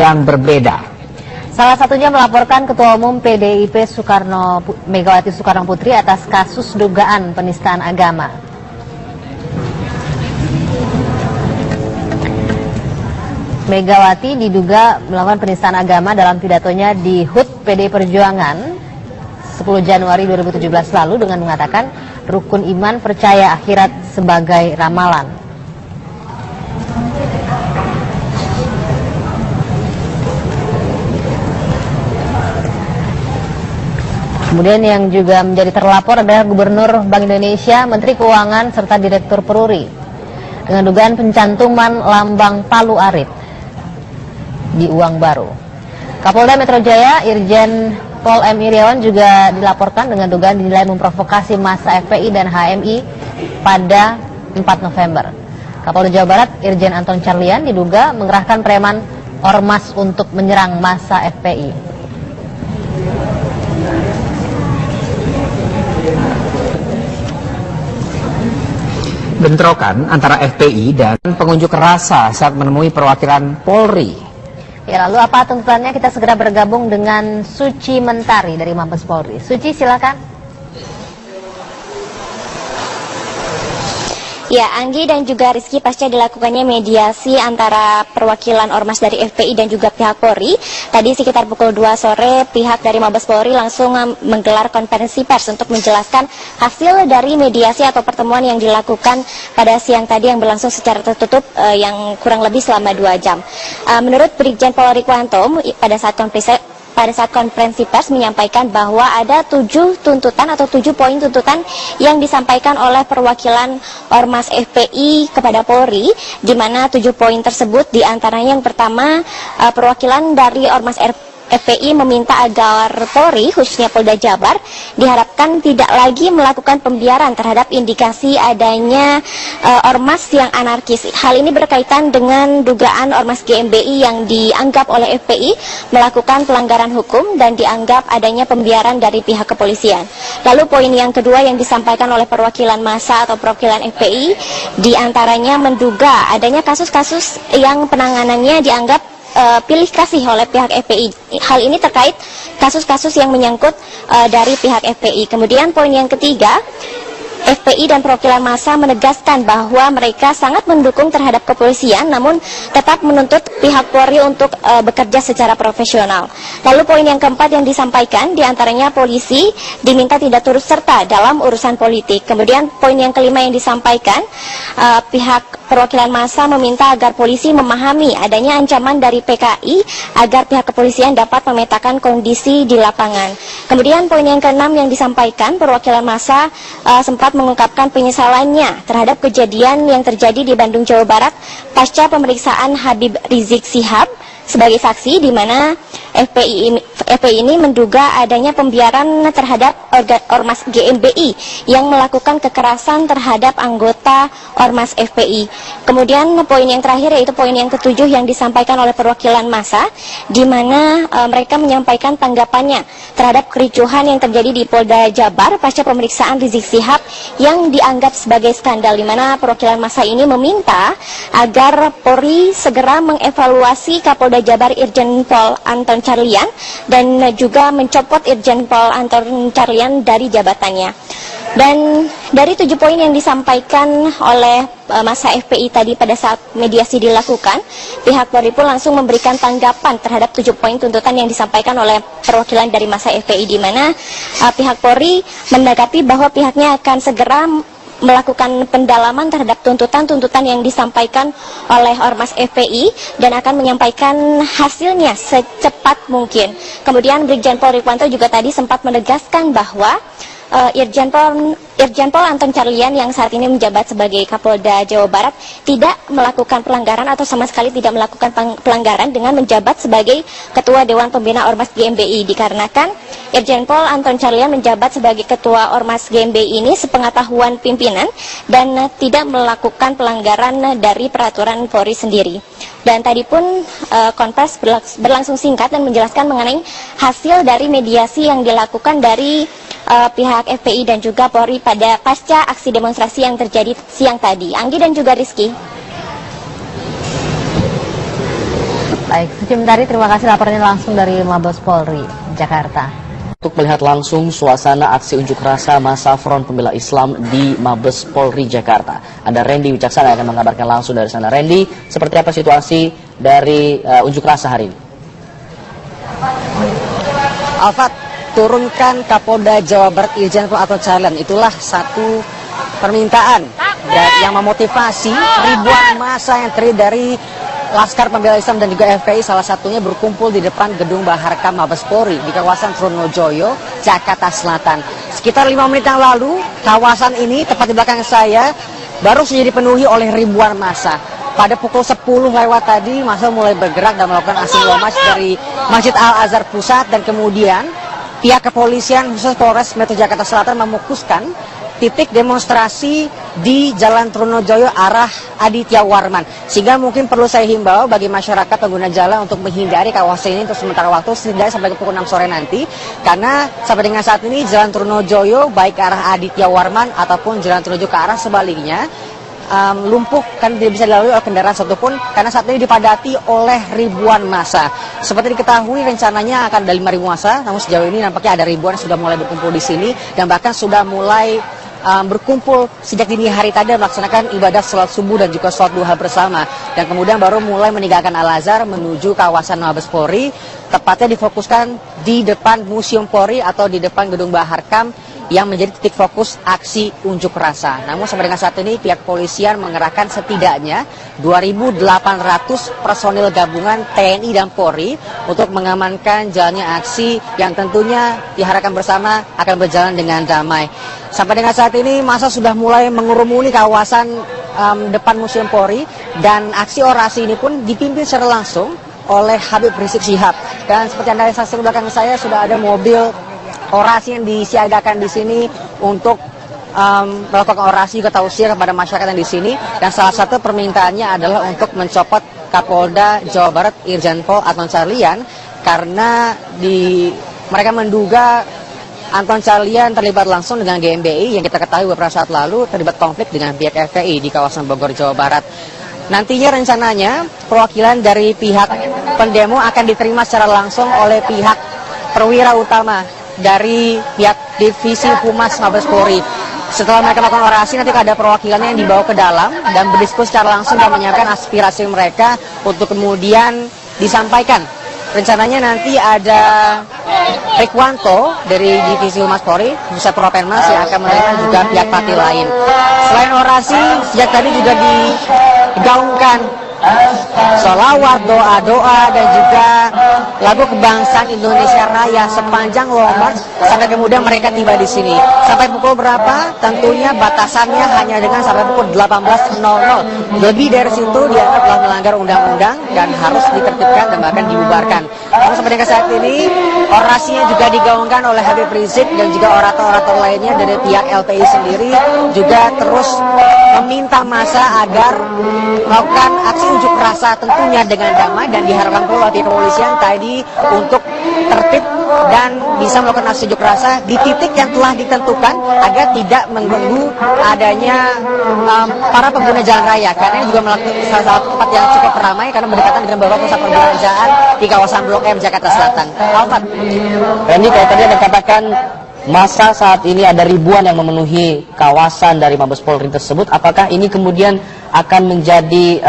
yang berbeda. Salah satunya melaporkan Ketua Umum PDIP Megawati Soekarno Putri atas kasus dugaan penistaan agama. Megawati diduga melakukan penistaan agama dalam pidatonya di HUT PDI Perjuangan 10 Januari 2017 lalu dengan mengatakan rukun iman percaya akhirat sebagai ramalan. Kemudian yang juga menjadi terlapor adalah Gubernur Bank Indonesia, Menteri Keuangan, serta Direktur Peruri dengan dugaan pencantuman lambang Palu Arit di uang baru. Kapolda Metro Jaya, Irjen Pol M. Iriawan juga dilaporkan dengan dugaan dinilai memprovokasi massa FPI dan HMI pada 4 November. Kapolda Jawa Barat, Irjen Anton Carlian diduga mengerahkan preman ormas untuk menyerang massa FPI. Bentrokan antara FPI dan pengunjuk rasa saat menemui perwakilan Polri. Ya, lalu apa tuntutannya? Kita segera bergabung dengan Suci Mentari dari Mabes Polri. Suci, silakan. Ya, Anggi dan juga Rizky, pasca dilakukannya mediasi antara perwakilan ormas dari FPI dan juga pihak Polri, tadi sekitar pukul 2 sore pihak dari Mabes Polri langsung menggelar konferensi pers untuk menjelaskan hasil dari mediasi atau pertemuan yang dilakukan pada siang tadi yang berlangsung secara tertutup yang kurang lebih selama 2 jam. Menurut Brigjen Pol Rikwanto pada saat konferensi pers menyampaikan bahwa ada 7 tuntutan atau 7 poin tuntutan yang disampaikan oleh perwakilan Ormas FPI kepada Polri, di mana 7 poin tersebut diantaranya yang pertama, perwakilan dari Ormas FPI meminta agar Polri, khususnya Polda Jabar, diharapkan tidak lagi melakukan pembiaran terhadap indikasi adanya ormas yang anarkis. Hal ini berkaitan dengan dugaan ormas GMBI yang dianggap oleh FPI melakukan pelanggaran hukum dan dianggap adanya pembiaran dari pihak kepolisian. Lalu poin yang kedua yang disampaikan oleh perwakilan massa atau perwakilan FPI, diantaranya menduga adanya kasus-kasus yang penanganannya dianggap pilih kasih oleh pihak FPI. Hal ini terkait kasus-kasus yang menyangkut dari pihak FPI. Kemudian poin yang ketiga, FPI dan perwakilan massa menegaskan bahwa mereka sangat mendukung terhadap kepolisian, namun tetap menuntut pihak Polri untuk bekerja secara profesional. Lalu poin yang keempat yang disampaikan, diantaranya polisi diminta tidak turut serta dalam urusan politik. Kemudian poin yang kelima yang disampaikan, pihak perwakilan massa meminta agar polisi memahami adanya ancaman dari PKI agar pihak kepolisian dapat memetakan kondisi di lapangan. Kemudian poin yang keenam yang disampaikan, perwakilan massa sempat mengungkapkan penyesalannya terhadap kejadian yang terjadi di Bandung, Jawa Barat pasca pemeriksaan Habib Rizik Syihab sebagai saksi, di mana FPI ini menduga adanya pembiaran terhadap ormas GMBI yang melakukan kekerasan terhadap anggota ormas FPI. Kemudian poin yang terakhir yaitu poin yang ketujuh yang disampaikan oleh perwakilan massa, di mana mereka menyampaikan tanggapannya terhadap kericuhan yang terjadi di Polda Jabar pasca pemeriksaan Rizik Syihab yang dianggap sebagai skandal, di mana perwakilan massa ini meminta agar Polri segera mengevaluasi Kapolda Jabar Irjen Pol Anton Carlian dan juga mencopot Irjen Pol Anton Carlian dari jabatannya. Dan dari 7 poin yang disampaikan oleh massa FPI tadi pada saat mediasi dilakukan, pihak Polri pun langsung memberikan tanggapan terhadap 7 poin tuntutan yang disampaikan oleh perwakilan dari massa FPI, di mana pihak Polri menanggapi bahwa pihaknya akan segera melakukan pendalaman terhadap tuntutan-tuntutan yang disampaikan oleh Ormas FPI dan akan menyampaikan hasilnya secepat mungkin. Kemudian Brigjen Pol Rikwanto juga tadi sempat menegaskan bahwa Irjen Pol Anton Carlian yang saat ini menjabat sebagai Kapolda Jawa Barat tidak melakukan pelanggaran atau sama sekali tidak melakukan pelanggaran dengan menjabat sebagai Ketua Dewan Pembina Ormas GMBI, dikarenakan Irjen Pol Anton Carlian menjabat sebagai Ketua Ormas GMBI ini sepengetahuan pimpinan dan tidak melakukan pelanggaran dari peraturan Polri sendiri. Dan tadi pun konferensi berlangsung singkat dan menjelaskan mengenai hasil dari mediasi yang dilakukan dari pihak FPI dan juga Polri pada pasca aksi demonstrasi yang terjadi siang tadi. Anggi dan juga Rizky. Baik, Suci Mentari, terima kasih laporannya langsung dari Mabes Polri, Jakarta. Untuk melihat langsung suasana aksi unjuk rasa masa Front Pembela Islam di Mabes Polri Jakarta, ada Randy Wicaksana yang akan mengabarkan langsung dari sana. Randy, seperti apa situasi dari unjuk rasa hari ini? Alfat, turunkan Kapolda Jawa Barat Irjen Pol Anton Carlyan, itulah satu permintaan yang memotivasi ribuan massa yang terdiri dari Laskar Pembela Islam dan juga FPI, salah satunya berkumpul di depan gedung Baharkam Mabes Polri di kawasan Trunojoyo, Jakarta Selatan. Sekitar 5 menit yang lalu, kawasan ini tepat di belakang saya baru saja dipenuhi oleh ribuan massa. Pada pukul 10 lewat tadi, massa mulai bergerak dan melakukan aksi long march dari Masjid Al-Azhar Pusat, dan kemudian pihak kepolisian khusus Polres Metro Jakarta Selatan memukuskan titik demonstrasi di Jalan Trunojoyo arah Aditya Warman. Sehingga mungkin perlu saya himbau bagi masyarakat pengguna jalan untuk menghindari kawasan ini untuk sementara waktu, setidaknya sampai ke pukul 6 sore nanti. Karena sampai dengan saat ini Jalan Trunojoyo baik arah Aditya Warman ataupun Jalan Trunojoyo ke arah sebaliknya lumpuh, kan tidak bisa dilalui oleh kendaraan satupun karena saat ini dipadati oleh ribuan massa. Seperti diketahui rencananya akan ada 5.000 massa, namun sejauh ini nampaknya ada ribuan yang sudah mulai berkumpul di sini dan bahkan sudah mulai berkumpul sejak dini hari tadi melaksanakan ibadah sholat subuh dan juga sholat duha bersama, dan kemudian baru mulai meninggalkan Al-Azhar menuju kawasan Mabes Polri, tepatnya difokuskan di depan Museum Polri atau di depan gedung Baharkam yang menjadi titik fokus aksi unjuk rasa. Namun sampai dengan saat ini pihak kepolisian mengerahkan setidaknya 2.800 personil gabungan TNI dan Polri untuk mengamankan jalannya aksi yang tentunya diharapkan bersama akan berjalan dengan damai. Sampai dengan saat ini massa sudah mulai mengurumuni kawasan depan Museum Polri, dan aksi orasi ini pun dipimpin secara langsung oleh Habib Rizik Syihab. Dan seperti Anda saksikan di belakang saya sudah ada mobil orasi yang disiagakan di sini untuk melakukan orasi juga tausiah kepada masyarakat yang di sini, dan salah satu permintaannya adalah untuk mencopot Kapolda Jawa Barat Irjen Pol Anton Carlyan karena mereka menduga Anton Carlyan terlibat langsung dengan GMBI yang kita ketahui beberapa saat lalu terlibat konflik dengan pihak FPI di kawasan Bogor, Jawa Barat. Nantinya rencananya perwakilan dari pihak pendemo akan diterima secara langsung oleh pihak perwira utama dari pihak Divisi Humas Mabes Polri. Setelah mereka melakukan orasi, nanti ada perwakilannya yang dibawa ke dalam dan berdiskusi secara langsung dan menyampaikan aspirasi mereka untuk kemudian disampaikan. Rencananya nanti ada Rikwanto dari Divisi Humas Polri, Pusat Propenmas yang akan menerima juga pihak partai lain. Selain orasi, sejak tadi juga digaungkan sholawat, doa-doa, dan juga lagu kebangsaan Indonesia Raya sepanjang long march sampai kemudian mereka tiba di sini. Sampai pukul berapa? Tentunya batasannya hanya dengan sampai pukul 18.00. Lebih dari situ dianggap telah melanggar undang-undang dan harus ditertibkan dan bahkan dibubarkan. Namun sampai dengan saat ini orasinya juga digaungkan oleh Habib Rizik dan juga orator-orator lainnya dari pihak LPI sendiri juga terus meminta massa agar melakukan aksi unjuk rasa tentunya dengan damai, dan diharapkan pula pihak kepolisian tadi untuk tertib dan bisa melakukan aksi unjuk rasa di titik yang telah ditentukan agar tidak mengganggu adanya para pengguna jalan raya, karena ini juga melakukan salah satu tempat yang cukup ramai karena berdekatan dengan beberapa pusat perbelanjaan di kawasan Blok M Jakarta Selatan. Alfat. Randy, kalau tadi Anda katakan masa saat ini ada ribuan yang memenuhi kawasan dari Mabes Polri tersebut, apakah ini kemudian akan menjadi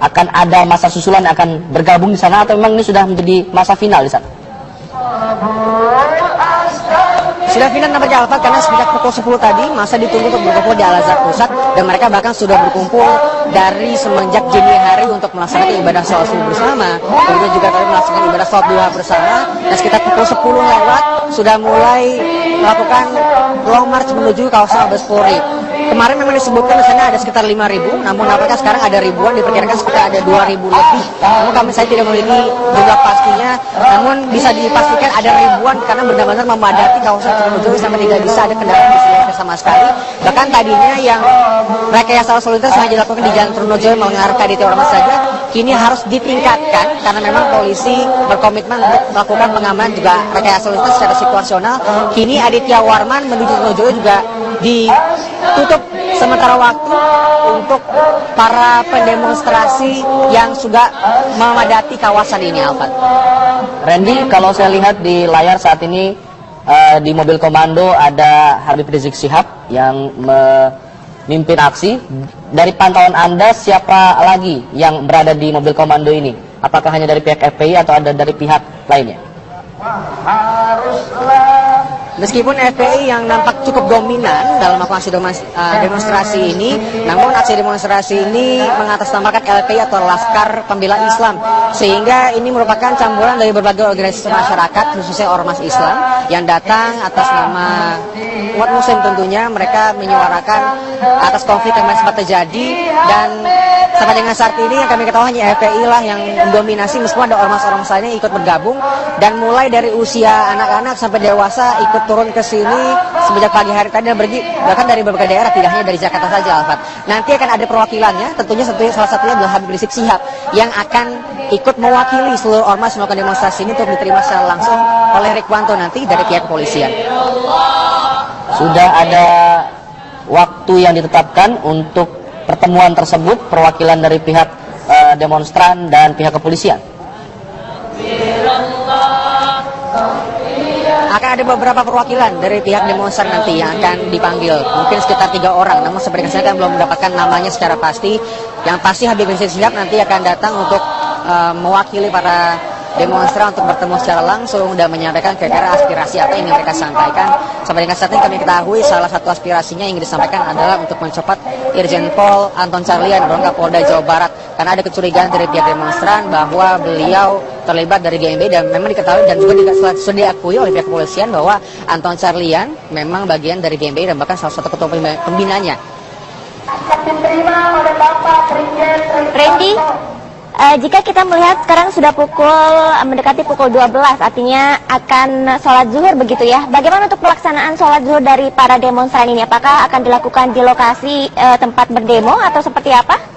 akan ada masa susulan yang akan bergabung di sana, atau memang ini sudah menjadi masa final di sana? Sudah final nampaknya Alfat, karena sejak pukul 10 tadi masa ditunggu untuk berkumpul di Al-Azhar Pusat, dan mereka bahkan sudah berkumpul dari semenjak dini hari untuk melaksanakan ibadah sholat subuh bersama, kemudian juga tadi melaksanakan ibadah sholat duha bersama, dan sekitar pukul 10 lewat sudah mulai melakukan long march menuju kawasan Mabes Polri. Kemarin memang disebutkan di sana ada sekitar 5.000, namun nampaknya sekarang ada ribuan, diperkirakan sekitar ada 2.000 lebih. Namun saya tidak memiliki jumlah pastinya, namun bisa dipastikan ada ribuan karena benar-benar memadati kawasan Trunojoyo sampai tidak bisa ada kendaraan di sini sama sekali. Bahkan tadinya yang rekayasa lalu lintas hanya dilakukan di Jalan Trunojoyo mengarah ke Aditya Warman saja, kini harus ditingkatkan karena memang polisi berkomitmen untuk melakukan pengamanan juga rekayasa lalu lintas secara situasional. Kini Aditya Warman menuju Trunojoyo juga ditutup sementara waktu untuk para pendemonstrasi yang sudah memadati kawasan ini, Alfat. Randy, kalau saya lihat di layar saat ini di mobil komando ada Habib Rizik Syihab yang memimpin aksi. Dari pantauan Anda, siapa lagi yang berada di mobil komando ini? Apakah hanya dari pihak FPI atau ada dari pihak lainnya? Meskipun FPI yang nampak cukup dominan dalam aksi demonstrasi ini, namun aksi demonstrasi ini mengatasnamakan LPI atau Laskar Pembela Islam, sehingga ini merupakan campuran dari berbagai organisasi masyarakat, khususnya ormas Islam yang datang atas nama umat muslim. Tentunya mereka menyuarakan atas konflik yang sempat terjadi, dan sampai dengan saat ini yang kami ketahui hanya FPI lah yang mendominasi, meskipun ada ormas-ormas lainnya ikut bergabung, dan mulai dari usia anak-anak sampai dewasa ikut turun ke sini sejak pagi hari tadi dan pergi bahkan dari berbagai daerah, tidak hanya dari Jakarta saja, Alfat. Nanti akan ada perwakilannya, tentunya salah satunya adalah Habib Rizik Syihab yang akan ikut mewakili seluruh ormas melakukan demonstrasi ini untuk diterima secara langsung oleh Rikwanto nanti dari pihak kepolisian. Sudah ada waktu yang ditetapkan untuk pertemuan tersebut, perwakilan dari pihak demonstran dan pihak kepolisian. Akan ada beberapa perwakilan dari pihak demonstran nanti yang akan dipanggil, mungkin sekitar 3 orang, namun seperti saya kan belum mendapatkan namanya secara pasti. Yang pasti Habib Rizik Syihab nanti akan datang untuk mewakili para demonstran untuk bertemu secara langsung dan menyampaikan kira-kira aspirasi apa yang ingin mereka sampaikan. Sampai dengan saat ini kami ketahui salah satu aspirasinya yang disampaikan adalah untuk mencopot Irjen Pol Anton Carlyan, Kapolda Jawa Barat, karena ada kecurigaan dari pihak demonstran bahwa beliau terlibat dari GMB, dan memang diketahui dan juga sudah diakui oleh pihak kepolisian bahwa Anton Carlyan memang bagian dari GMB dan bahkan salah satu ketua pembinanya. Randy, jika kita melihat sekarang sudah mendekati pukul 12, artinya akan sholat zuhur begitu ya. Bagaimana untuk pelaksanaan sholat zuhur dari para demonstran ini? Apakah akan dilakukan di lokasi tempat berdemo atau seperti apa?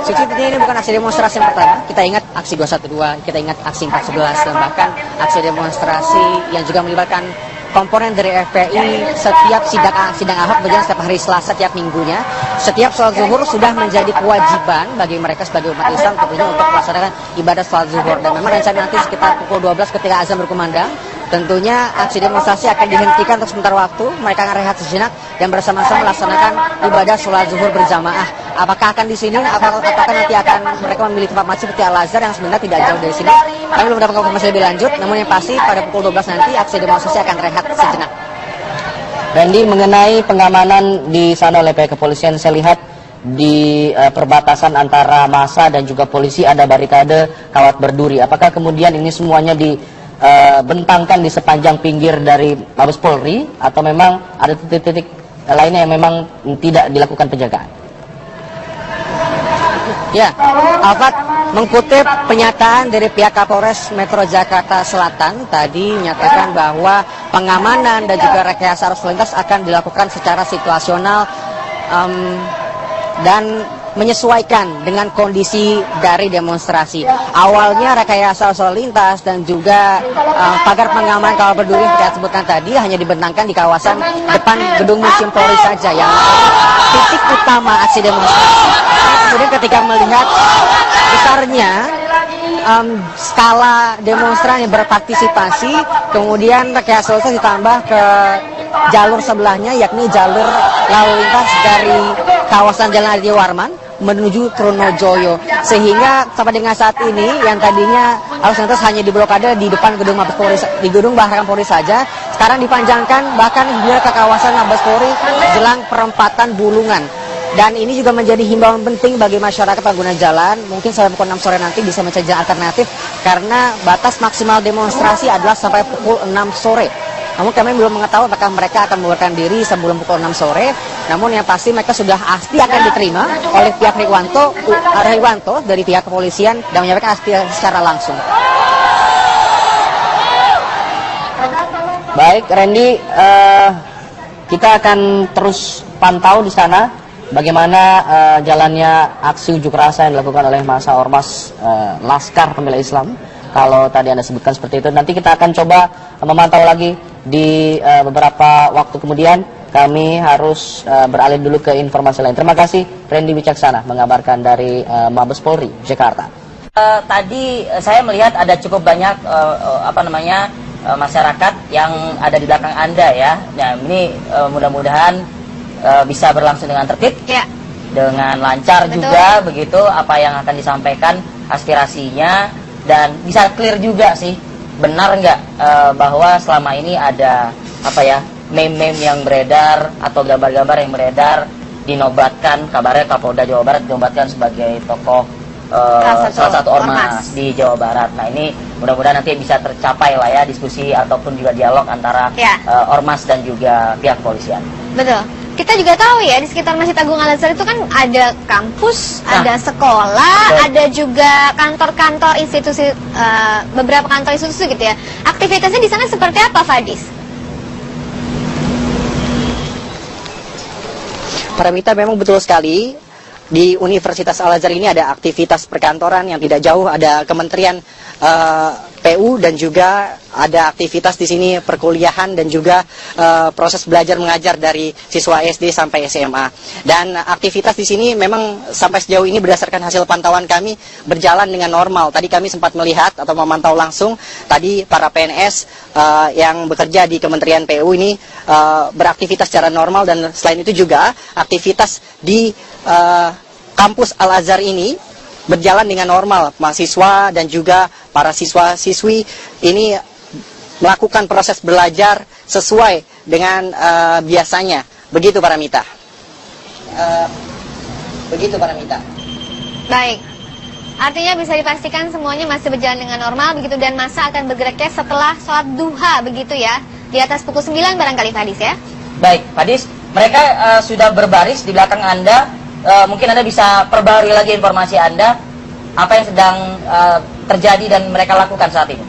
Sejujurnya ini bukan aksi demonstrasi yang pertama. Kita ingat aksi 212, kita ingat aksi 411, dan bahkan aksi demonstrasi yang juga melibatkan komponen dari FPI. Setiap sidang Ahok berjalan setiap hari Selasa tiap minggunya. Setiap sholat zuhur sudah menjadi kewajiban bagi mereka sebagai umat Islam tentunya untuk melaksanakan ibadah sholat zuhur. Dan memang rencana nanti sekitar pukul 12 ketika azan berkumandang, tentunya aksi demonstrasi akan dihentikan untuk sementara waktu. Mereka akan rehat sejenak dan bersama-sama melaksanakan ibadah sholat zuhur berjamaah. Apakah akan di sini? Apakah nanti akan mereka memilih tempat masjid seperti Al-Azhar yang sebenarnya tidak jauh dari sini? Kami belum mendapatkan informasi lebih lanjut. Namun yang pasti pada pukul 12 nanti aksi demonstrasi akan rehat sejenak. Randy, mengenai pengamanan di sana oleh pihak kepolisian, saya lihat di perbatasan antara massa dan juga polisi ada barikade kawat berduri. Apakah kemudian ini semuanya dibentangkan di sepanjang pinggir dari Mabes Polri atau memang ada titik-titik lainnya yang memang tidak dilakukan penjagaan? Ya, Alfat, mengutip pernyataan dari pihak Kapolres Metro Jakarta Selatan tadi menyatakan bahwa pengamanan dan juga rekayasa arus lintas akan dilakukan secara situasional dan menyesuaikan dengan kondisi dari demonstrasi. Awalnya rekayasa arus lintas dan juga pagar pengamanan kawat berduri yang kita sebutkan tadi hanya dibentangkan di kawasan depan gedung Museum Polri saja yang titik utama aksi demonstrasi. Kemudian ketika melihat besarnya skala demonstran yang berpartisipasi, kemudian rekayasa lintas ditambah ke jalur sebelahnya, yakni jalur lalu lintas dari kawasan Jalan Aditya Warman menuju Trunojoyo, sehingga sampai dengan saat ini yang tadinya arus lintas hanya diblokade di depan gedung Mabes Polri, di gedung Bahkan Polri saja, sekarang dipanjangkan bahkan hingga ke kawasan Mabes Polri jelang perempatan Bulungan. Dan ini juga menjadi himbauan penting bagi masyarakat pengguna jalan, mungkin sampai pukul 6 sore nanti bisa mencari jalan alternatif, karena batas maksimal demonstrasi adalah sampai pukul 6 sore. Namun kami belum mengetahui apakah mereka akan membubarkan diri sebelum pukul 6 sore. Namun yang pasti mereka sudah pasti akan diterima oleh pihak Rikwanto dari pihak kepolisian dan menyampaikan aspirasi secara langsung. Baik, Randy, kita akan terus pantau di sana bagaimana jalannya aksi unjuk rasa yang dilakukan oleh massa ormas Laskar Pembela Islam. Kalau tadi Anda sebutkan seperti itu, nanti kita akan coba memantau lagi di beberapa waktu kemudian kami harus beralih dulu ke informasi lain. Terima kasih Randy Wicaksana mengabarkan dari Mabes Polri Jakarta. Tadi saya melihat ada cukup banyak masyarakat yang ada di belakang Anda ya. Nah, ini mudah-mudahan bisa berlangsung dengan tertib, dengan lancar. Betul. Juga begitu apa yang akan disampaikan aspirasinya, dan bisa clear juga sih, benar nggak bahwa selama ini ada meme-meme yang beredar atau gambar-gambar yang beredar dinobatkan, kabarnya Kapolda Jawa Barat dinobatkan sebagai tokoh salah satu ormas di Jawa Barat. Nah, ini mudah-mudahan nanti bisa tercapai lah ya diskusi ataupun juga dialog antara ormas dan juga pihak kepolisian. Betul. Kita juga tahu ya, di sekitar Masjid Agung Al-Azhar itu kan ada kampus, ada sekolah, ada juga kantor-kantor institusi, beberapa kantor institusi gitu ya. Aktivitasnya di sana seperti apa, Fadis? Paramita, memang betul sekali. Di Universitas Al-Azhar ini ada aktivitas perkantoran yang tidak jauh, ada Kementerian PU dan juga ada aktivitas di sini perkuliahan dan juga proses belajar mengajar dari siswa SD sampai SMA. Dan aktivitas di sini memang sampai sejauh ini berdasarkan hasil pantauan kami berjalan dengan normal. Tadi kami sempat melihat atau memantau langsung tadi para PNS yang bekerja di Kementerian PU ini beraktivitas secara normal, dan selain itu juga aktivitas di kampus Al-Azhar ini berjalan dengan normal. Mahasiswa dan juga para siswa-siswi ini melakukan proses belajar sesuai dengan biasanya. Begitu Paramita. Baik. Artinya bisa dipastikan semuanya masih berjalan dengan normal begitu, dan masa akan bergeraknya setelah sholat duha begitu ya. Di atas pukul 9 barangkali, Fadis ya. Baik, Fadis, mereka sudah berbaris di belakang Anda. Mungkin Anda bisa perbarui lagi informasi Anda, apa yang sedang terjadi dan mereka lakukan saat ini.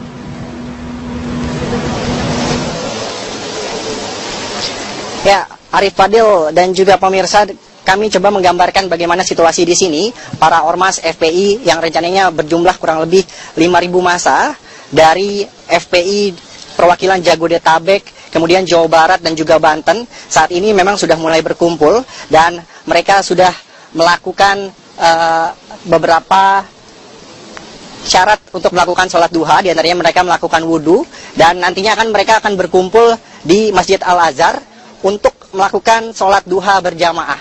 Ya, Arif Fadil dan juga pemirsa, kami coba menggambarkan bagaimana situasi di sini. Para ormas FPI yang rencananya berjumlah kurang lebih 5.000 massa dari FPI perwakilan Jabodetabek, kemudian Jawa Barat dan juga Banten, saat ini memang sudah mulai berkumpul, dan mereka sudah melakukan beberapa syarat untuk melakukan sholat duha. Di antaranya mereka melakukan wudhu, dan nantinya mereka akan berkumpul di Masjid Al-Azhar untuk melakukan sholat duha berjamaah.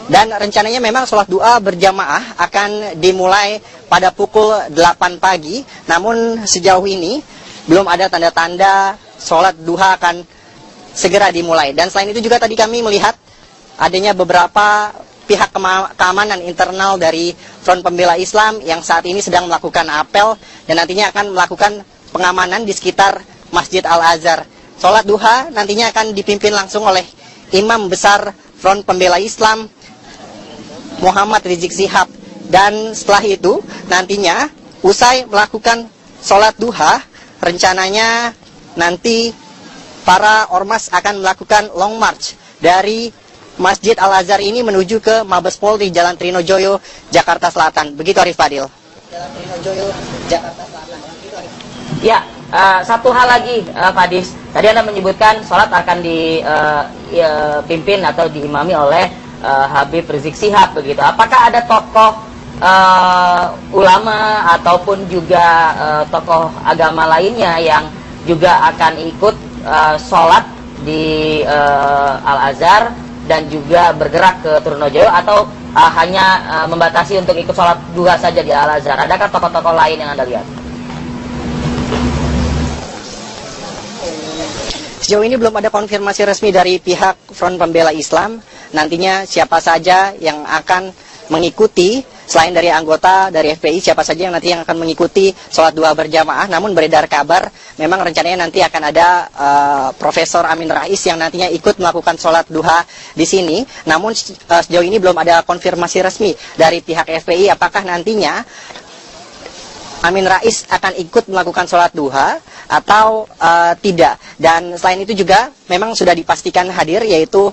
Dan rencananya memang sholat duha berjamaah akan dimulai pada pukul 8 pagi, namun sejauh ini belum ada tanda-tanda sholat duha akan segera dimulai. Dan selain itu juga tadi kami melihat adanya beberapa pihak keamanan internal dari Front Pembela Islam yang saat ini sedang melakukan apel dan nantinya akan melakukan pengamanan di sekitar Masjid Al-Azhar. Sholat duha nantinya akan dipimpin langsung oleh Imam Besar Front Pembela Islam Muhammad Rizik Syihab. Dan setelah itu nantinya usai melakukan sholat duha, rencananya nanti para ormas akan melakukan long march dari Masjid Al-Azhar ini menuju ke Mabes Polri Jalan Trinojoyo, Jakarta Selatan. Begitu Arif Fadil. Jalan Trinojoyo, Jakarta Selatan. Ya, satu hal lagi Fadis. Tadi Anda menyebutkan sholat akan dipimpin atau diimami oleh Habib Rizik Syihab begitu. Apakah ada tokoh ulama ataupun juga tokoh agama lainnya yang juga akan ikut sholat di Al-Azhar dan juga bergerak ke Trunojoyo, atau hanya membatasi untuk ikut sholat duha saja di Al-Azhar? Adakah tokoh-tokoh lain yang Anda lihat? Sejauh ini belum ada konfirmasi resmi dari pihak Front Pembela Islam. Nantinya siapa saja yang akan mengikuti, selain dari anggota dari FPI, siapa saja yang nanti yang akan mengikuti sholat duha berjamaah. Namun beredar kabar memang rencananya nanti akan ada Profesor Amin Rais yang nantinya ikut melakukan sholat duha di sini. Namun sejauh ini belum ada konfirmasi resmi dari pihak FPI apakah nantinya Amin Rais akan ikut melakukan sholat duha atau tidak. Dan selain itu juga memang sudah dipastikan hadir, yaitu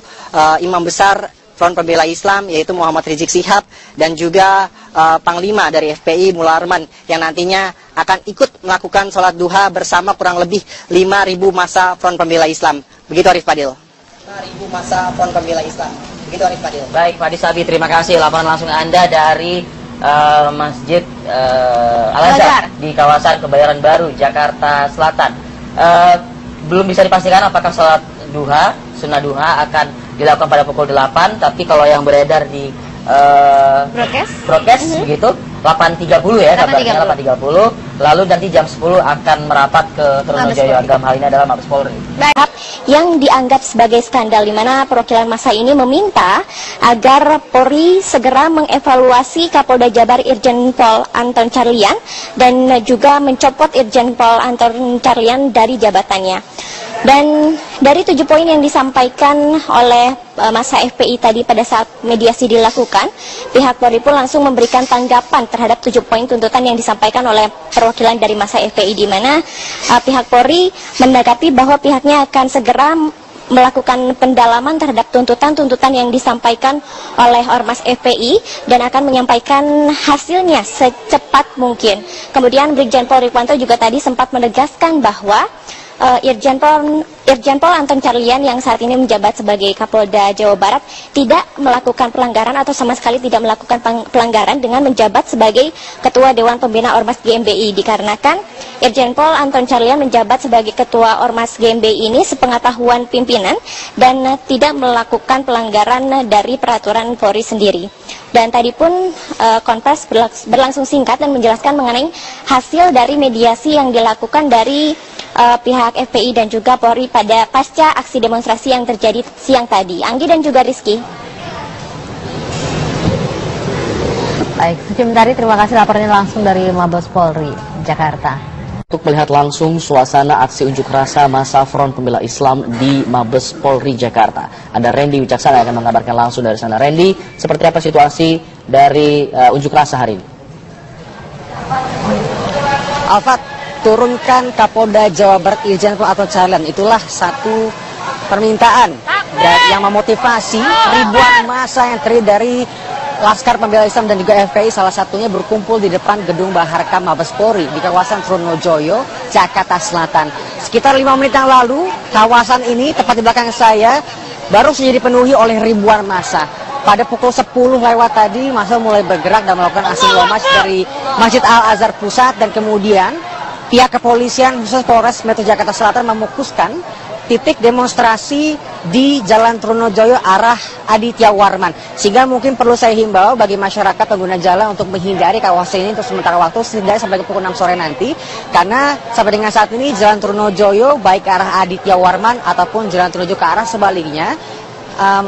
Imam Besar Front Pembela Islam, yaitu Muhammad Rizik Syihab, dan juga Panglima dari FPI Mullah Arman yang nantinya akan ikut melakukan sholat duha bersama kurang lebih 5.000 massa Front Pembela Islam. Begitu Arif Fadil. 5.000 massa Front Pembela Islam. Begitu Arif Fadil. Baik, Pak Disabi, terima kasih laporan langsung Anda dari Masjid Al-Azhar di kawasan Kebayoran Baru, Jakarta Selatan. Belum bisa dipastikan apakah sholat duha, sunnah duha akan dilakukan pada pukul 8, tapi kalau yang beredar di broadcast begitu 8.30 ya, kabarnya 8.30. Lalu nanti jam 10 akan merapat ke Trunojoyo Agam. Hal ini adalah Mabes Polri. Yang dianggap sebagai skandal, di mana perwakilan massa ini meminta agar Polri segera mengevaluasi Kapolda Jabar Irjen Pol Anton Carlyan dan juga mencopot Irjen Pol Anton Carlyan dari jabatannya. Dan dari 7 poin yang disampaikan oleh massa FPI tadi pada saat mediasi dilakukan, pihak Polri pun langsung memberikan tanggapan terhadap 7 poin tuntutan yang disampaikan oleh perwakilan dari massa FPI, di mana pihak Polri menanggapi bahwa pihaknya akan segera melakukan pendalaman terhadap tuntutan-tuntutan yang disampaikan oleh Ormas FPI dan akan menyampaikan hasilnya secepat mungkin. Kemudian Brigjen Pol Rikwanto juga tadi sempat menegaskan bahwa Irjen Pol Anton Carlyan yang saat ini menjabat sebagai Kapolda Jawa Barat tidak melakukan pelanggaran atau sama sekali tidak melakukan pelanggaran dengan menjabat sebagai Ketua Dewan Pembina Ormas GMBI, dikarenakan Irjen Pol Anton Carlyan menjabat sebagai Ketua Ormas GMBI ini sepengetahuan pimpinan dan tidak melakukan pelanggaran dari peraturan Polri sendiri. Dan tadi pun konfers berlangsung singkat dan menjelaskan mengenai hasil dari mediasi yang dilakukan dari pihak FPI dan juga Polri pada pasca aksi demonstrasi yang terjadi siang tadi. Anggi dan juga Rizky. Baik, Suci Mentari, terima kasih laporannya langsung dari Mabes Polri, Jakarta. Untuk melihat langsung suasana aksi unjuk rasa massa Front Pembela Islam di Mabes Polri Jakarta, ada Randy Wicaksana yang akan mengabarkan langsung dari sana. Randy, seperti apa situasi dari unjuk rasa hari ini? Alfat, turunkan Kapolda Jawa Barat Irjen Pol Anton Carlyan, itulah satu permintaan yang memotivasi ribuan massa yang terdiri dari Laskar Pembela Islam dan juga FPI, salah satunya berkumpul di depan gedung Baharkam Mabes Polri di kawasan Trunojoyo, Jakarta Selatan. Sekitar 5 menit yang lalu, kawasan ini tepat di belakang saya baru saja dipenuhi oleh ribuan massa. Pada pukul 10 lewat tadi, massa mulai bergerak dan melakukan aksi march dari Masjid Al-Azhar Pusat, dan kemudian pihak kepolisian khusus Polres Metro Jakarta Selatan memukuskan titik demonstrasi di Jalan Trunojoyo arah Aditya Warman. Sehingga mungkin perlu saya himbau bagi masyarakat pengguna jalan untuk menghindari kawasan ini untuk sementara waktu, setidaknya sampai ke pukul 6 sore nanti. Karena sampai dengan saat ini Jalan Trunojoyo baik arah Aditya Warman ataupun Jalan Trunojoyo ke arah sebaliknya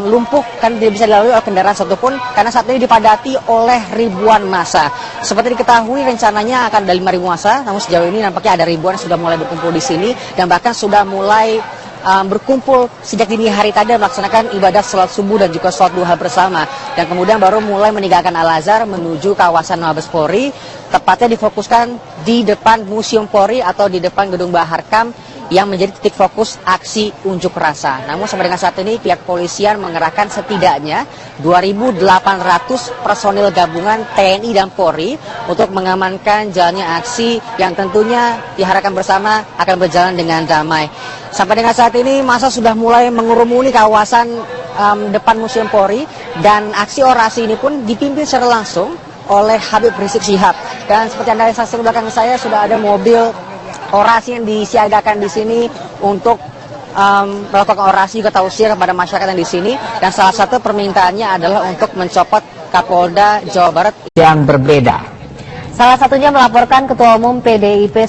lumpuh, kan tidak bisa dilalui oleh kendaraan satupun karena saat ini dipadati oleh ribuan massa. Seperti diketahui rencananya akan ada 5.000 massa, namun sejauh ini nampaknya ada ribuan yang sudah mulai berkumpul di sini dan bahkan sudah mulai berkumpul sejak dini hari tadi melaksanakan ibadah sholat subuh dan juga sholat duha bersama, dan kemudian baru mulai meninggalkan Al-Azhar menuju kawasan Mabes Polri, tepatnya difokuskan di depan Museum Polri atau di depan gedung Baharkam yang menjadi titik fokus aksi unjuk rasa. Namun sampai dengan saat ini pihak kepolisian mengerahkan setidaknya 2.800 personil gabungan TNI dan Polri untuk mengamankan jalannya aksi yang tentunya diharapkan bersama akan berjalan dengan damai. Sampai dengan saat ini massa sudah mulai mengurumuni kawasan depan Museum Polri, dan aksi orasi ini pun dipimpin secara langsung oleh Habib Rizik Syihab. Dan seperti Anda saksikan di belakang saya sudah ada mobil orasi yang disiagakan di sini untuk melakukan orasi juga tausiah kepada masyarakat yang di sini, dan salah satu permintaannya adalah untuk mencopot Kapolda Jawa Barat yang berbeda. Salah satunya melaporkan Ketua Umum PDIP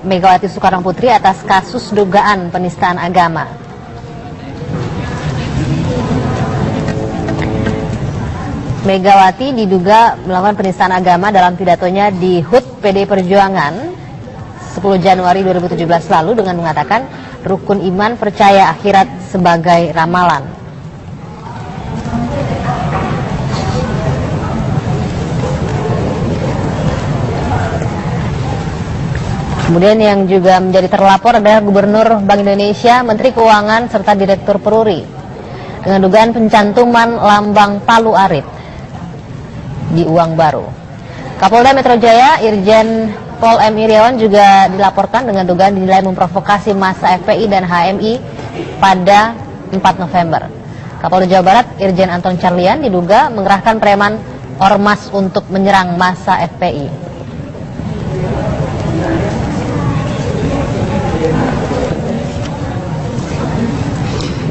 Megawati Soekarno Putri atas kasus dugaan penistaan agama. Megawati diduga melakukan penistaan agama dalam pidatonya di HUT PDI Perjuangan 10 Januari 2017 lalu dengan mengatakan rukun iman percaya akhirat sebagai ramalan. Kemudian yang juga menjadi terlapor adalah Gubernur Bank Indonesia, Menteri Keuangan, serta Direktur Peruri dengan dugaan pencantuman lambang Palu Arit di uang baru. Kapolda Metro Jaya Irjen Pol M. Iriawan juga dilaporkan dengan dugaan dinilai memprovokasi massa FPI dan HMI pada 4 November. Kapolda Jawa Barat Irjen Anton Carlian diduga mengerahkan preman ormas untuk menyerang massa FPI.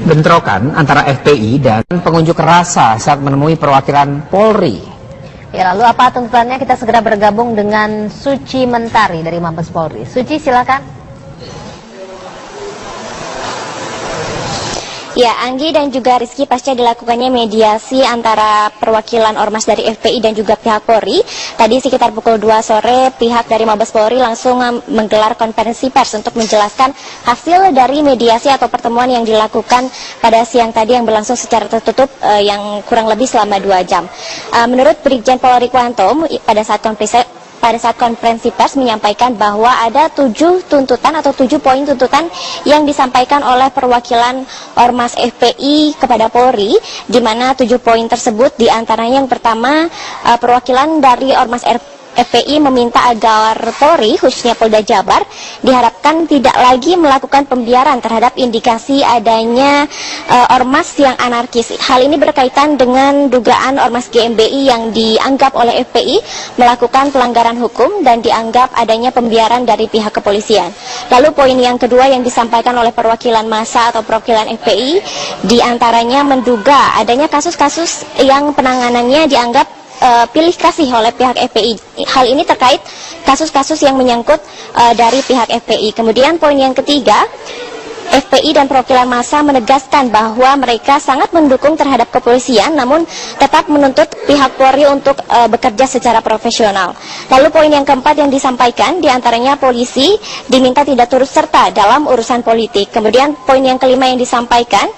Bentrokan antara FPI dan pengunjuk rasa saat menemui perwakilan Polri. Ya, lalu apa tuntutannya? Kita segera bergabung dengan Suci Mentari dari Mabes Polri. Suci, silakan. Ya, Anggi dan juga Rizky, pasca dilakukannya mediasi antara perwakilan ormas dari FPI dan juga pihak Polri, tadi sekitar pukul 2 sore pihak dari Mabes Polri langsung menggelar konferensi pers untuk menjelaskan hasil dari mediasi atau pertemuan yang dilakukan pada siang tadi yang berlangsung secara tertutup yang kurang lebih selama 2 jam. Menurut Brigjen Pol Rikwanto, pada saat konferensi pers menyampaikan bahwa ada 7 tuntutan atau 7 poin tuntutan yang disampaikan oleh perwakilan ormas FPI kepada Polri, di mana 7 poin tersebut diantaranya yang pertama, perwakilan dari ormas FPI meminta agar Polri, khususnya Polda Jabar, diharapkan tidak lagi melakukan pembiaran terhadap indikasi adanya ormas yang anarkis. Hal ini berkaitan dengan dugaan ormas GMBI yang dianggap oleh FPI melakukan pelanggaran hukum dan dianggap adanya pembiaran dari pihak kepolisian. Lalu poin yang kedua yang disampaikan oleh perwakilan massa atau perwakilan FPI, diantaranya menduga adanya kasus-kasus yang penanganannya dianggap pilih kasih oleh pihak FPI. Hal ini terkait kasus-kasus yang menyangkut dari pihak FPI. Kemudian poin yang ketiga, FPI dan perwakilan massa menegaskan bahwa mereka sangat mendukung terhadap kepolisian, namun tetap menuntut pihak Polri untuk bekerja secara profesional. Lalu poin yang keempat yang disampaikan, diantaranya polisi diminta tidak turut serta dalam urusan politik. Kemudian poin yang kelima yang disampaikan,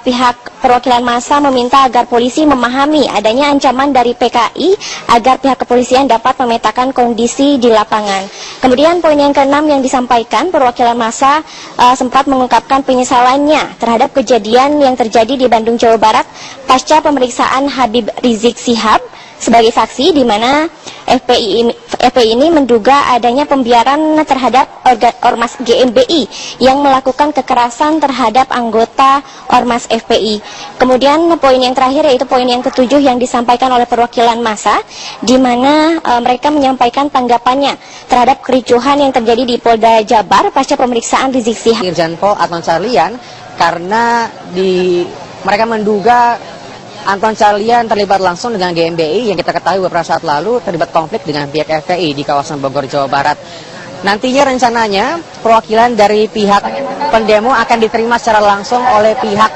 pihak perwakilan massa meminta agar polisi memahami adanya ancaman dari PKI agar pihak kepolisian dapat memetakan kondisi di lapangan. Kemudian poin yang keenam yang disampaikan, perwakilan massa sempat mengungkapkan penyesalannya terhadap kejadian yang terjadi di Bandung, Jawa Barat pasca pemeriksaan Habib Rizik Syihab sebagai saksi, di mana FPI ini menduga adanya pembiaran terhadap ormas GMBI yang melakukan kekerasan terhadap anggota ormas FPI. Kemudian poin yang terakhir yaitu poin yang ketujuh yang disampaikan oleh perwakilan massa, di mana mereka menyampaikan tanggapannya terhadap kericuhan yang terjadi di Polda Jabar pasca pemeriksaan Rizik Syihab. Irjen Pol Anton Carlian, karena mereka menduga Anton Carlian terlibat langsung dengan GMBI yang kita ketahui beberapa saat lalu terlibat konflik dengan pihak FPI di kawasan Bogor, Jawa Barat. Nantinya rencananya perwakilan dari pihak pendemo akan diterima secara langsung oleh pihak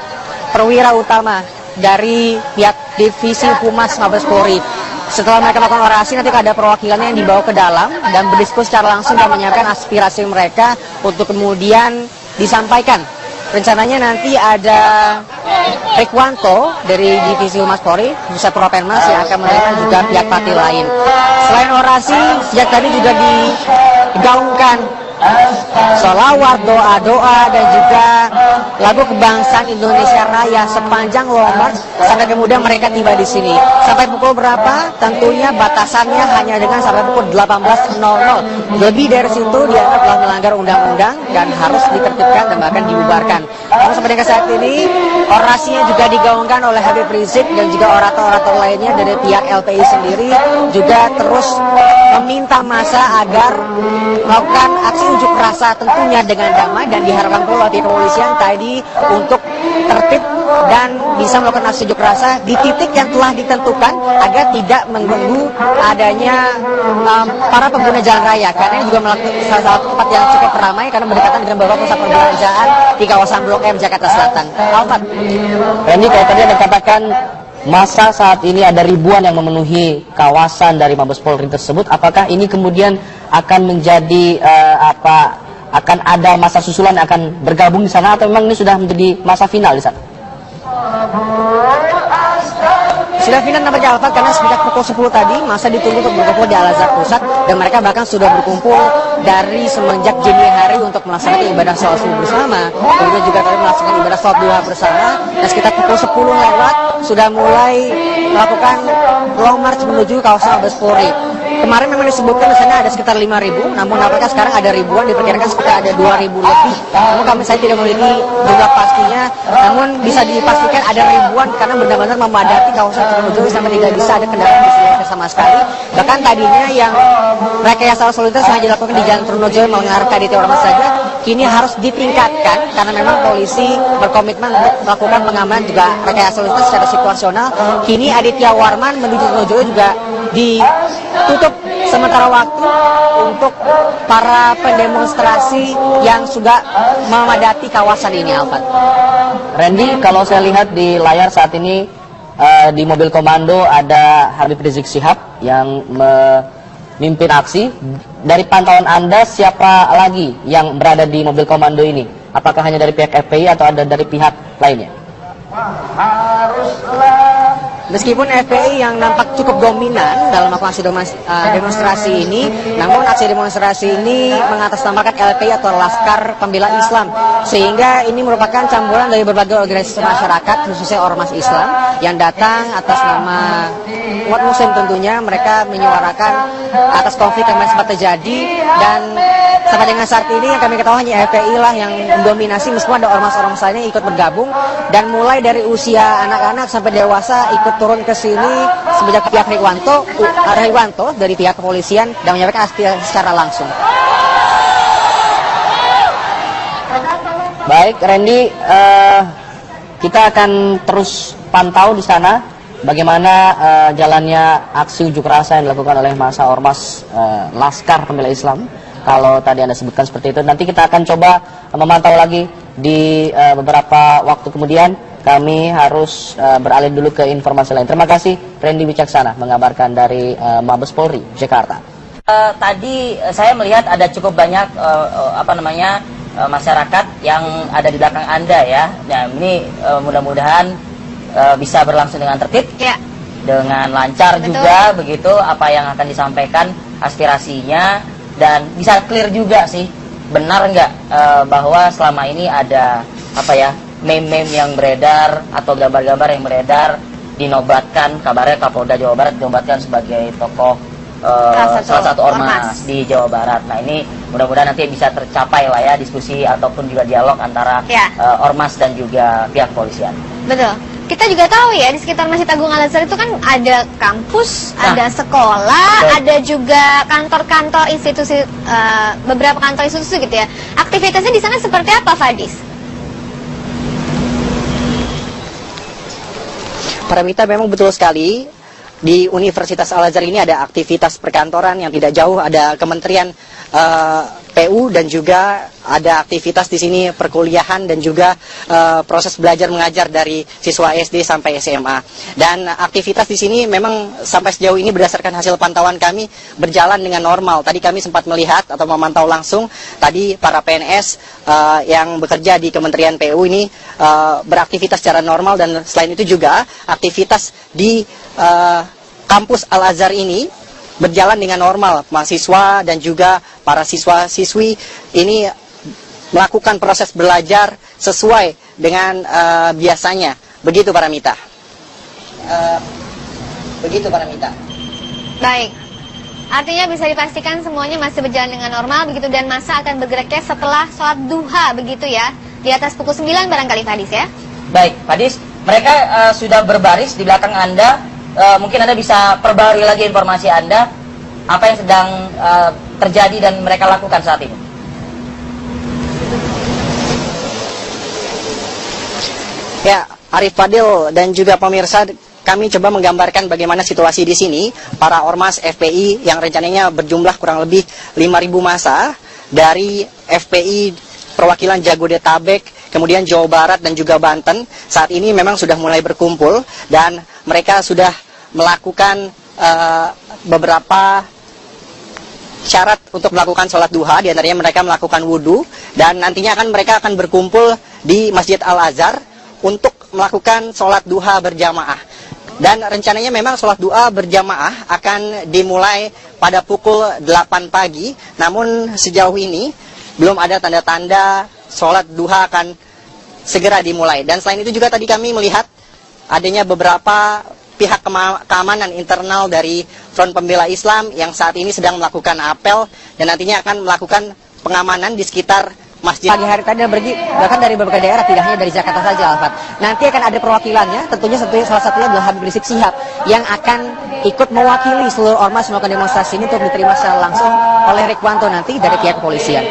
perwira utama dari pihak Divisi Humas Mabes Polri. Setelah mereka melakukan orasi, nanti ada perwakilannya yang dibawa ke dalam dan berdiskusi secara langsung dan menyampaikan aspirasi mereka untuk kemudian disampaikan. Rencananya nanti ada Rikwanto dari Divisi Humas Polri, Pusat Propenmas yang akan menerima juga pihak partai lain. Selain orasi, sejak tadi juga digaungkan sholawat, doa-doa, dan juga lagu kebangsaan Indonesia Raya sepanjang Long March sampai kemudian mereka tiba di sini. Sampai pukul berapa? Tentunya batasannya hanya dengan sampai pukul 18.00. Lebih dari situ dianggap telah melanggar undang-undang dan harus ditertibkan dan bahkan dibubarkan. Namun sampai dengan saat ini orasinya juga digaungkan oleh Habib Rizik dan juga orator-orator lainnya dari pihak LPI sendiri juga terus meminta massa agar melakukan aksi unjuk rasa tentunya dengan damai, dan diharapkan pula pihak kepolisian tadi untuk tertib dan bisa melakukan aksi unjuk rasa di titik yang telah ditentukan agar tidak mengganggu adanya para pengguna jalan raya, karena ini juga melakukan salah satu tempat yang cukup ramai karena berdekatan dengan beberapa pusat perbelanjaan di kawasan Blok M Jakarta Selatan. Alfat. Randy, kalau tadi Anda katakan masa saat ini ada ribuan yang memenuhi kawasan dari Mabes Polri tersebut, apakah ini kemudian akan menjadi akan ada masa susulan yang akan bergabung di sana, atau memang ini sudah menjadi masa final di sana? Sudah final nampaknya Alfat, karena sejak pukul 10 tadi masa ditunggu untuk berkumpul di Al-Azhar Pusat, dan mereka bahkan sudah berkumpul dari semenjak dini hari untuk melaksanakan ibadah sholat subuh bersama, kemudian juga tadi melaksanakan ibadah sholat duha bersama, dan sekitar pukul 10 lewat sudah mulai melakukan long march menuju kawasan Mabes Polri. Kemarin memang disebutkan di sana ada sekitar 5.000, namun apakah sekarang ada ribuan, diperkirakan sekitar ada 2.000 lebih. Namun saya tidak memiliki jumlah pastinya, namun bisa dipastikan ada ribuan karena benar-benar memadati kawasan Trunojoyo sampai tidak bisa ada kendaraan diselenggarakan sama sekali. Bahkan tadinya yang rekayasa lalu lintas hanya dilakukan di Jalan Trunojoyo mengarah ke Aditya Warman saja, kini harus ditingkatkan karena memang polisi berkomitmen untuk melakukan pengamanan juga rekayasa lalu lintas secara situasional. Kini Aditya Warman menuju Trunojoyo juga ditutup sementara waktu untuk para pendemonstrasi yang sudah memadati kawasan ini, Alfat. Randy, kalau saya lihat di layar saat ini di mobil komando ada Habib Rizik Syihab yang memimpin aksi. Dari pantauan Anda, siapa lagi yang berada di mobil komando ini? Apakah hanya dari pihak FPI atau ada dari pihak lainnya? Meskipun FPI yang nampak cukup dominan dalam melakukan aksi demonstrasi ini, namun aksi demonstrasi ini mengatasnamakan LPI atau Laskar Pembela Islam, sehingga ini merupakan campuran dari berbagai organisasi masyarakat, khususnya ormas Islam yang datang atas nama umat Muslim tentunya. Mereka menyuarakan atas konflik yang sempat terjadi, dan sampai dengan saat ini yang kami ketahui hanya FPI lah yang mendominasi, meskipun ada ormas-ormas lainnya ikut bergabung, dan mulai dari usia anak-anak sampai dewasa ikut turun ke sini semenjak pihak Riwanto dari pihak kepolisian dan menyampaikan aspirasi secara langsung. Baik, Randy, kita akan terus pantau di sana bagaimana jalannya aksi unjuk rasa yang dilakukan oleh massa ormas Laskar Pembela Islam. Kalau tadi Anda sebutkan seperti itu, nanti kita akan coba memantau lagi di beberapa waktu kemudian. Kami harus beralih dulu ke informasi lain. Terima kasih Randy Wicaksana mengabarkan dari Mabes Polri, Jakarta. Tadi saya melihat ada cukup banyak masyarakat yang ada di belakang Anda ya. Nah, ini mudah-mudahan bisa berlangsung dengan tertib, Ya. dengan lancar. Betul. Juga begitu apa yang akan disampaikan aspirasinya, dan bisa clear juga sih, benar nggak bahwa selama ini ada meme-meme yang beredar atau gambar-gambar yang beredar, dinobatkan kabarnya Kapolda Jawa Barat dinobatkan sebagai tokoh salah satu ormas di Jawa Barat. Nah, ini mudah-mudahan nanti bisa tercapai lah ya diskusi ataupun juga dialog antara ormas dan juga pihak polisian. Betul. Kita juga tahu ya, di sekitar Masjid Agung Al-Azhar itu kan ada kampus, ada sekolah, ada juga kantor-kantor institusi, beberapa kantor institusi gitu ya. Aktivitasnya di sana seperti apa, Fadis? Paramita, memang betul sekali. Di Universitas Al-Azhar ini ada aktivitas perkantoran yang tidak jauh, ada Kementerian PU dan juga ada aktivitas di sini perkuliahan dan juga proses belajar mengajar dari siswa SD sampai SMA. Dan aktivitas di sini memang sampai sejauh ini berdasarkan hasil pantauan kami berjalan dengan normal. Tadi kami sempat melihat atau memantau langsung tadi para PNS yang bekerja di Kementerian PU ini beraktivitas secara normal, dan selain itu juga aktivitas di kampus Al-Azhar ini berjalan dengan normal. Mahasiswa dan juga para siswa-siswi ini melakukan proses belajar sesuai dengan biasanya. Begitu Paramita. Baik. Artinya bisa dipastikan semuanya masih berjalan dengan normal begitu, dan masa akan bergeraknya setelah sholat duha begitu ya. Di atas pukul 9 barangkali, Fadis ya. Baik, Fadis, mereka sudah berbaris di belakang Anda. Mungkin Anda bisa perbarui lagi informasi Anda, apa yang sedang terjadi dan mereka lakukan saat ini. Ya, Arif Fadil dan juga pemirsa, kami coba menggambarkan bagaimana situasi di sini. Para ormas FPI yang rencananya berjumlah kurang lebih 5.000 massa dari FPI perwakilan Jabodetabek, kemudian Jawa Barat dan juga Banten, saat ini memang sudah mulai berkumpul, dan mereka sudah melakukan beberapa syarat untuk melakukan sholat duha. Di antaranya mereka melakukan wudhu, dan nantinya mereka akan berkumpul di Masjid Al-Azhar untuk melakukan sholat duha berjamaah. Dan rencananya memang sholat duha berjamaah akan dimulai pada pukul 8 pagi, namun sejauh ini belum ada tanda-tanda sholat duha akan segera dimulai. Dan selain itu juga tadi kami melihat adanya beberapa pihak keamanan internal dari Front Pembela Islam yang saat ini sedang melakukan apel dan nantinya akan melakukan pengamanan di sekitar masjid. Pagi hari tadi bahkan dari berbagai daerah, tidak hanya dari Jakarta saja, Alfat. Nanti akan ada perwakilannya, tentunya salah satunya adalah Habib Rizik Syihab yang akan ikut mewakili seluruh ormas melakukan demonstrasi ini untuk diterima secara langsung oleh Rikwanto nanti dari pihak kepolisian.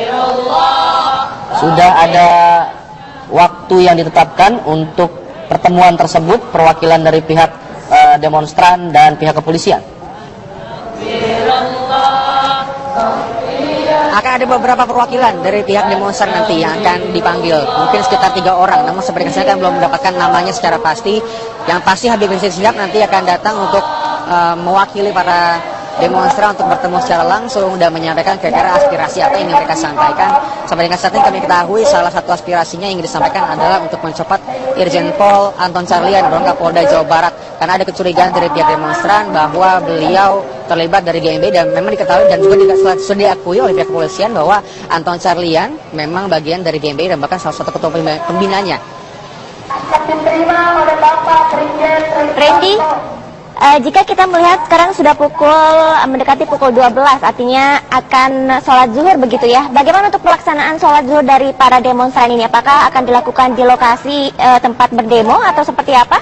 Sudah ada waktu yang ditetapkan untuk pertemuan tersebut, perwakilan dari pihak demonstran dan pihak kepolisian. Akan ada beberapa perwakilan dari pihak demonstran nanti yang akan dipanggil, mungkin sekitar 3 orang, namun seperti saya kan belum mendapatkan namanya secara pasti. Yang pasti Habib Rizik Syihab nanti akan datang untuk mewakili para demonstran untuk bertemu secara langsung dan menyampaikan kira-kira aspirasi apa yang ingin mereka sampaikan. Sampai dengan saat ini kami ketahui salah satu aspirasinya yang ingin disampaikan adalah untuk mencopot Irjen Pol Anton Carlyan, Kapolda Jawa Barat, karena ada kecurigaan dari pihak demonstran bahwa beliau terlibat dari GMB dan memang diketahui dan juga sudah diakui oleh pihak kepolisian bahwa Anton Carlyan memang bagian dari GMB dan bahkan salah satu ketua pembinanya. Randy, jika kita melihat sekarang sudah mendekati pukul 12, artinya akan sholat zuhur begitu ya. Bagaimana untuk pelaksanaan sholat zuhur dari para demonstran ini? Apakah akan dilakukan di lokasi tempat berdemo atau seperti apa?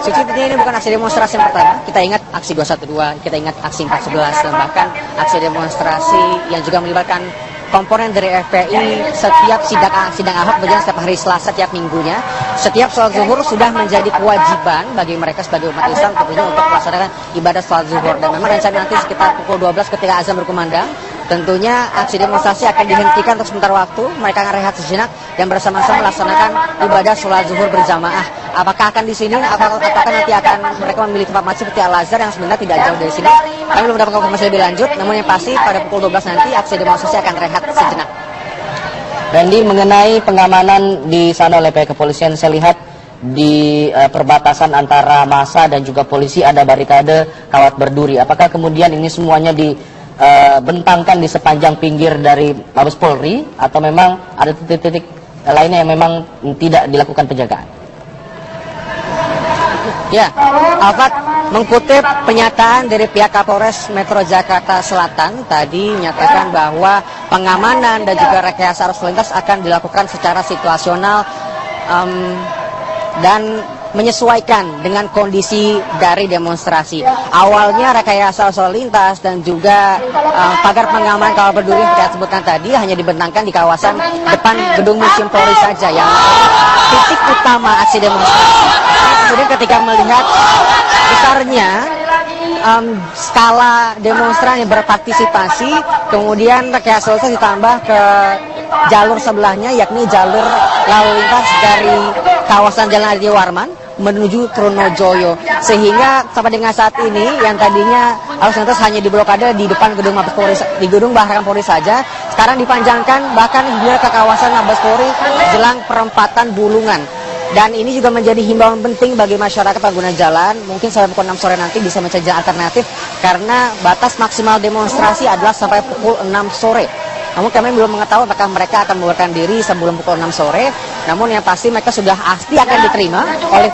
Sejujurnya ini bukan aksi demonstrasi yang pertama. Kita ingat aksi 212, kita ingat aksi 411, dan bahkan aksi demonstrasi yang juga melibatkan komponen dari FPI. Setiap sidang Ahok berjalan setiap hari Selasa tiap minggunya. Setiap sholat zuhur sudah menjadi kewajiban bagi mereka sebagai umat Islam tentunya untuk melaksanakan ibadah sholat zuhur. Dan memang rencana nanti sekitar pukul 12 ketika azan berkumandang, tentunya aksi demonstrasi akan dihentikan untuk sementara waktu. Mereka akan rehat sejenak dan bersama-sama melaksanakan ibadah sholat zuhur berjamaah. Apakah akan di sini? Apakah nanti akan mereka memilih tempat masjid seperti Al-Azhar yang sebenarnya tidak jauh dari sini? Kami belum mendapatkan konfirmasi lebih lanjut. Namun yang pasti pada pukul 12 nanti aksi demonstrasi akan rehat sejenak. Randy, mengenai pengamanan di sana oleh pihak kepolisian, saya lihat di perbatasan antara massa dan juga polisi ada barikade kawat berduri. Apakah kemudian ini semuanya dibentangkan di sepanjang pinggir dari Mabes Polri atau memang ada titik-titik lainnya yang memang tidak dilakukan penjagaan? Ya, Alfat, mengutip pernyataan dari pihak Kapolres Metro Jakarta Selatan tadi menyatakan bahwa pengamanan dan juga rekayasa arus lintas akan dilakukan secara situasional dan menyesuaikan dengan kondisi dari demonstrasi. Awalnya rekayasa arus lintas dan juga pagar pengaman kawat berduri yang kita sebutkan tadi hanya dibentangkan di kawasan depan gedung Museum Polri saja yang titik utama aksi demonstrasi. Kemudian ketika melihat besarnya skala demonstran yang berpartisipasi, kemudian rekayasa lalu lintas ditambah ke jalur sebelahnya, yakni jalur lalu lintas dari kawasan Jalan Aditya Warman menuju Trunojoyo, sehingga sampai dengan saat ini yang tadinya arus lintas hanya diblokade di depan gedung Mabes Polri, di gedung Bahkan Polri saja, sekarang dipanjangkan bahkan hingga ke kawasan Mabes Polri jelang perempatan Bulungan. Dan ini juga menjadi himbauan penting bagi masyarakat pengguna jalan, mungkin sampai pukul 6 sore nanti bisa mencari jalan alternatif karena batas maksimal demonstrasi adalah sampai pukul 6 sore. Namun kami belum mengetahui apakah mereka akan membubarkan diri sebelum pukul 6 sore. Namun yang pasti mereka sudah pasti akan diterima oleh